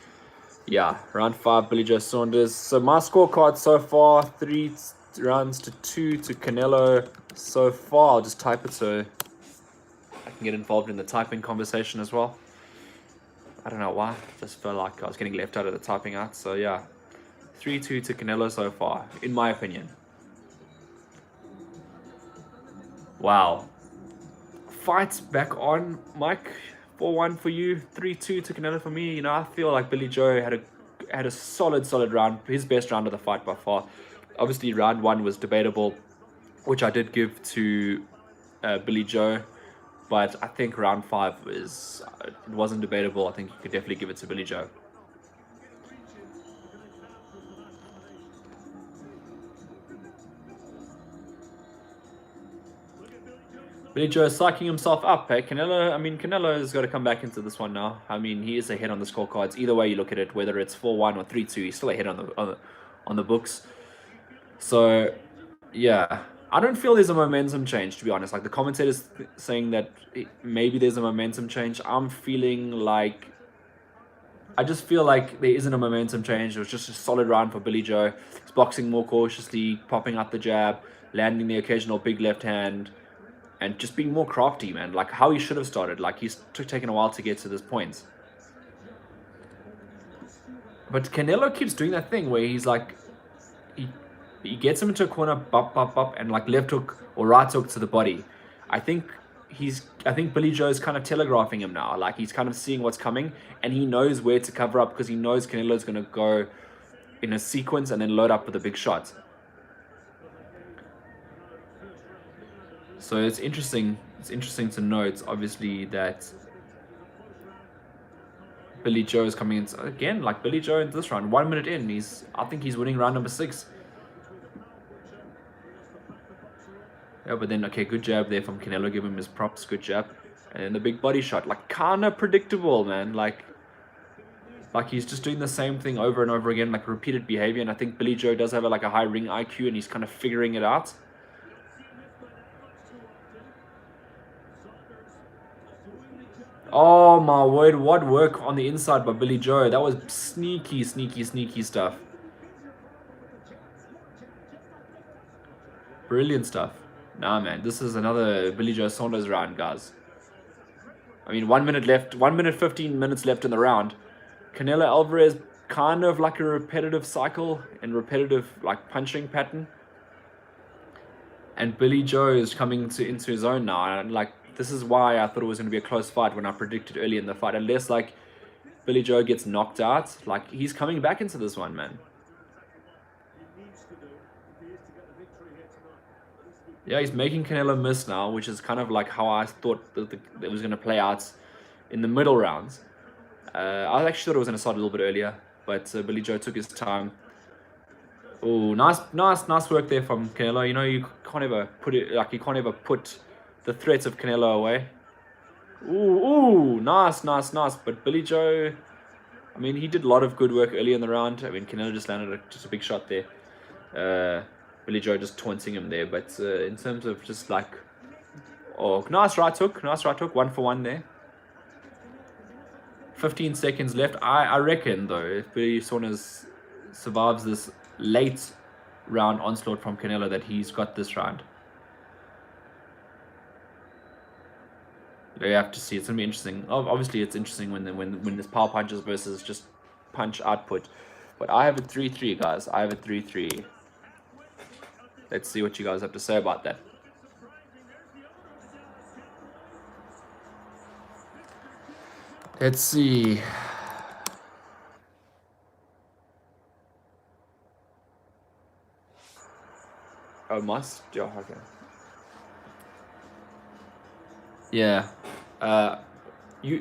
Yeah, round 5, Billy Joe Saunders. So my scorecard so far, 3 rounds to 2 to Canelo so far. I'll just type it so I can get involved in the typing conversation as well. I don't know why, just felt like I was getting left out of the typing out. So yeah, 3-2 to Canelo so far, in my opinion. Wow. Fights back on, Mike. 4-1 for you, 3-2 to Canelo for me. You know, I feel like Billy Joe had a solid round, his best round of the fight by far. Obviously, round 1 was debatable, which I did give to Billy Joe, but I think round 5 was it wasn't debatable. I think you could definitely give it to Billy Joe. Billy Joe is psyching himself up, hey? Canelo has got to come back into this one now. I mean, he is ahead on the scorecards. Either way you look at it, whether it's 4-1 or 3-2, he's still ahead on the books. So, yeah. I don't feel there's a momentum change, to be honest. Like, the commentators saying that maybe there's a momentum change. I'm feeling like... I just feel like there isn't a momentum change. It was just a solid round for Billy Joe. He's boxing more cautiously, popping out the jab, landing the occasional big left hand, and just being more crafty, man. Like how he should have started. Like he's taken a while to get to this point. But Canelo keeps doing that thing where he's like, he gets him into a corner, bop, and like left hook or right hook to the body. I think Billy Joe's kind of telegraphing him now. Like he's kind of seeing what's coming, and he knows where to cover up because he knows Canelo's going to go in a sequence and then load up with a big shot. So it's interesting. It's interesting to note, obviously, that Billy Joe is coming in again. Like Billy Joe in this round, 1 minute in, I think he's winning round number 6. Yeah, but then okay, good jab there from Canelo. Give him his props. Good jab, and then the big body shot. Like kinda predictable, man. Like he's just doing the same thing over and over again, like repeated behavior. And I think Billy Joe does have like a high ring IQ, and he's kind of figuring it out. Oh my word, what work on the inside by Billy Joe. That was sneaky stuff. Brilliant stuff. Nah, man, this is another Billy Joe Saunders round, guys. I mean, 1 minute left, 1 minute 15 minutes left in the round. Canelo Alvarez, kind of like a repetitive cycle and repetitive like punching pattern. And Billy Joe is coming into his own now. And like, this is why I thought it was going to be a close fight when I predicted early in the fight. Unless like Billy Joe gets knocked out, like he's coming back into this one, man. Yeah, he's making Canelo miss now, which is kind of like how I thought that it was going to play out in the middle rounds. I actually thought it was going to start a little bit earlier, but Billy Joe took his time. Oh, nice work there from Canelo. You know, you can't ever put the threats of Canelo away. Ooh, nice. But Billy Joe, I mean, he did a lot of good work early in the round. I mean, Canelo just landed just a big shot there. Billy Joe just taunting him there. But in terms of just like, oh, nice right hook, 1 for 1 there. 15 seconds left. I reckon, though, if Billy Saunders survives this late round onslaught from Canelo, that he's got this round. You have to see. It's gonna be interesting. Obviously, it's interesting when there's power punches versus just punch output. But I have a 3-3, guys. I have a 3-3. Let's see what you guys have to say about that. Let's see. Oh, must? Yeah, okay. Yeah.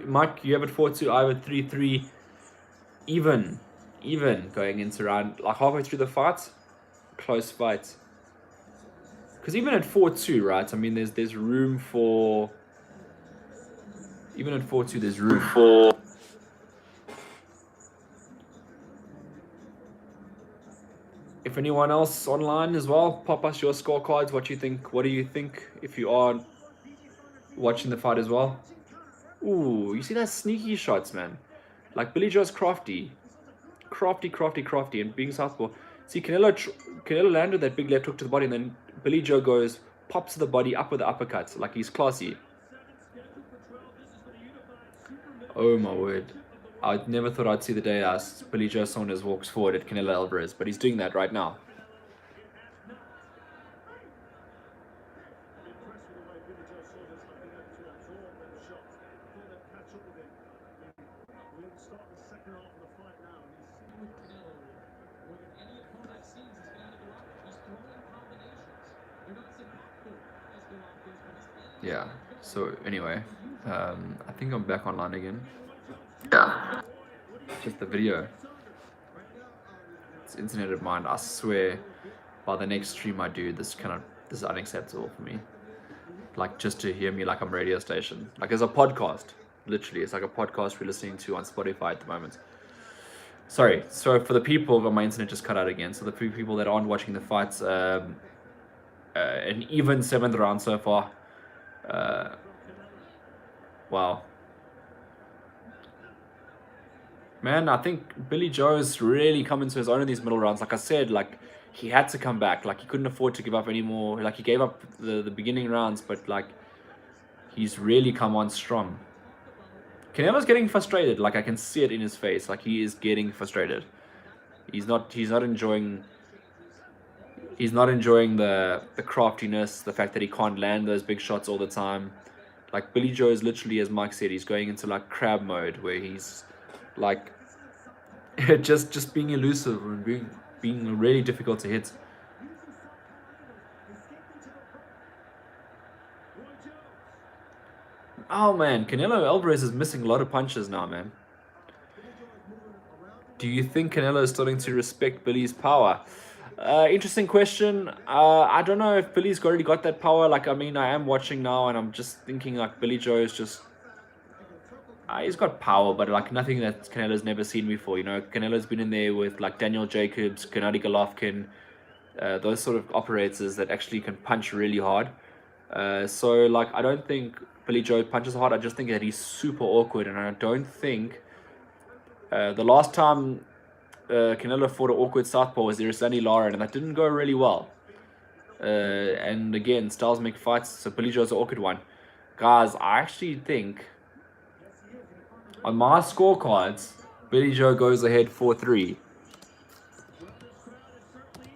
Mike, you have it 4-2. I have it 3-3. Even going into round, like halfway through the fight, close fight. Because even at 4-2, right? I mean, there's room for. Even at 4-2, there's room for. If anyone else online as well, pop us your scorecards. What you think? What do you think if you are watching the fight as well? Ooh, you see that sneaky shots, man. Like Billy Joe's crafty, and being southpaw. See, Canelo landed that big left hook to the body, and then Billy Joe pops the body up with the uppercut. Like he's classy. Oh my word. I never thought I'd see the day as Billy Joe Saunders walks forward at Canelo Alvarez, but he's doing that right now. Yeah. So anyway, I think I'm back online again. Yeah. Just the video. It's internet of mine. I swear, by the next stream I do, this is unacceptable for me. Like just to hear me like I'm radio station. Like as a podcast. Literally, it's like a podcast we're listening to on Spotify at the moment. Sorry. So for the people, but my internet just cut out again. So the few people that aren't watching the fights, an even 7th round so far. Wow. Man, I think Billy Joe's really come into his own in these middle rounds. Like I said, like he had to come back. Like he couldn't afford to give up anymore. Like he gave up the beginning rounds, but like he's really come on strong. Canelo's getting frustrated. Like I can see it in his face. Like he is getting frustrated. He's not enjoying the craftiness, the fact that he can't land those big shots all the time. Like Billy Joe is literally, as Mike said, he's going into like crab mode where he's like just being elusive and being really difficult to hit. Oh man, Canelo Alvarez is missing a lot of punches now, man. Do you think Canelo is starting to respect Billy's power? Interesting question. I don't know if Billy's already got that power. Like, I mean, I am watching now and I'm just thinking like Billy Joe is just... he's got power, but like nothing that Canelo's never seen before. You know, Canelo's been in there with like Daniel Jacobs, Gennady Golovkin, those sort of operators that actually can punch really hard. So like, I don't think Billy Joe punches hard. I just think that he's super awkward, and I don't think the last time Canelo fought an awkward southpaw was Irisani Lara, and that didn't go really well. And again, styles make fights, so Billy Joe's an awkward one. Guys, I actually think on my scorecards, Billy Joe goes ahead 4-3.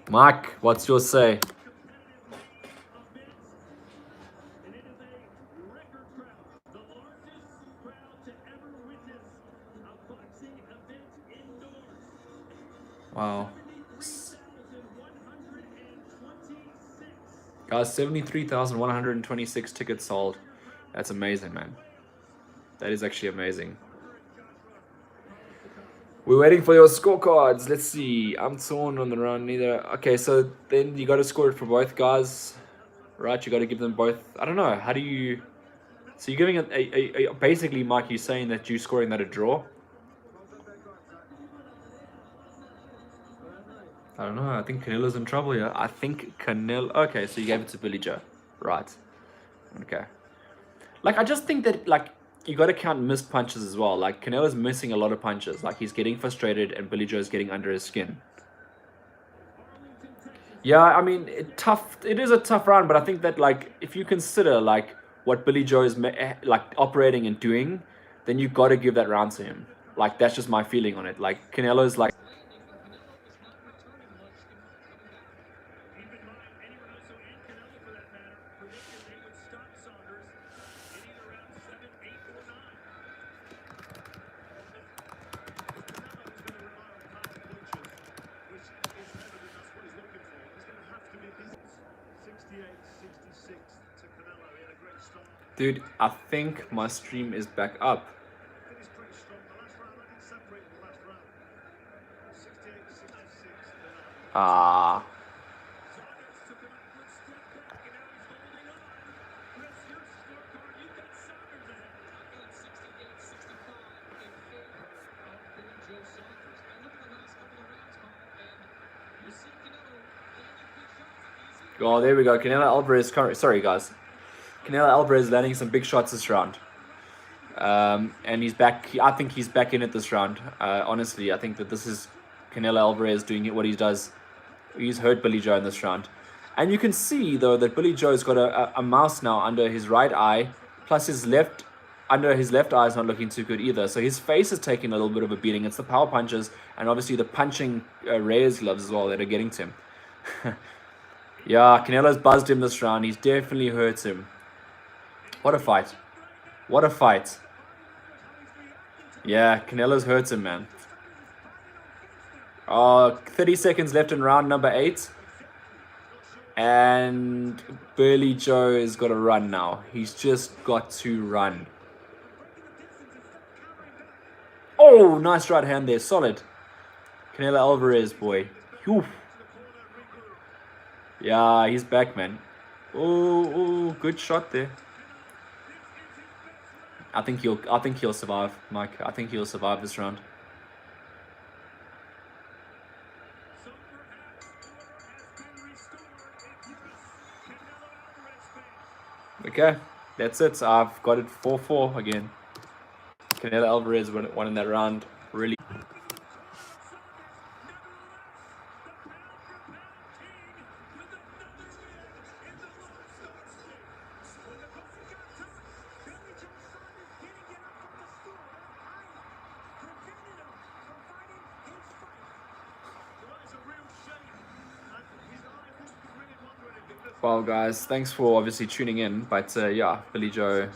Mike, what's your say? Wow. Guys, 73,126 tickets sold. That's amazing, man. That is actually amazing. We're waiting for your scorecards. Let's see. I'm torn on the round neither. Okay, so then you got to score it for both guys, right? You got to give them both. I don't know. How do you... So you're giving it basically, Mike, you're saying that you're scoring that a draw? I don't know. I think Canelo's in trouble here. I think Canelo... Okay, so you gave it to Billy Joe. Right. Okay. Like, I just think that, like, you got to count missed punches as well. Like, Canelo's missing a lot of punches. Like, he's getting frustrated and Billy Joe's getting under his skin. Yeah, I mean, it is a tough round, but I think that, like, if you consider, like, what Billy Joe is, like, operating and doing, then you got to give that round to him. Like, that's just my feeling on it. Like, Canelo's, like... Dude, I think my stream is back up. Ah. Oh, there we go. Canelo Alvarez. Sorry, guys. Canelo Alvarez landing some big shots this round. And he's back. I think he's back in it this round. Honestly, I think that this is Canelo Alvarez doing what he does. He's hurt Billy Joe in this round. And you can see, though, that Billy Joe's got a mouse now under his right eye. Plus under his left eye is not looking too good either. So his face is taking a little bit of a beating. It's the power punches and obviously the punching Reyes gloves as well that are getting to him. Yeah, Canelo's buzzed him this round. He's definitely hurt him. What a fight. What a fight. Yeah, Canelo's hurt him, man. 30 seconds left in round number 8. And Burly Joe has got to run now. He's just got to run. Oh, nice right hand there. Solid. Canelo Alvarez, boy. Oof. Yeah, he's back, man. Oh, good shot there. I think he'll survive, Mike. I think he'll survive this round. Okay, that's it. I've got it 4-4 again. Canelo Alvarez won in that round. Really. Well, guys, thanks for obviously tuning in. But yeah, Billy Joe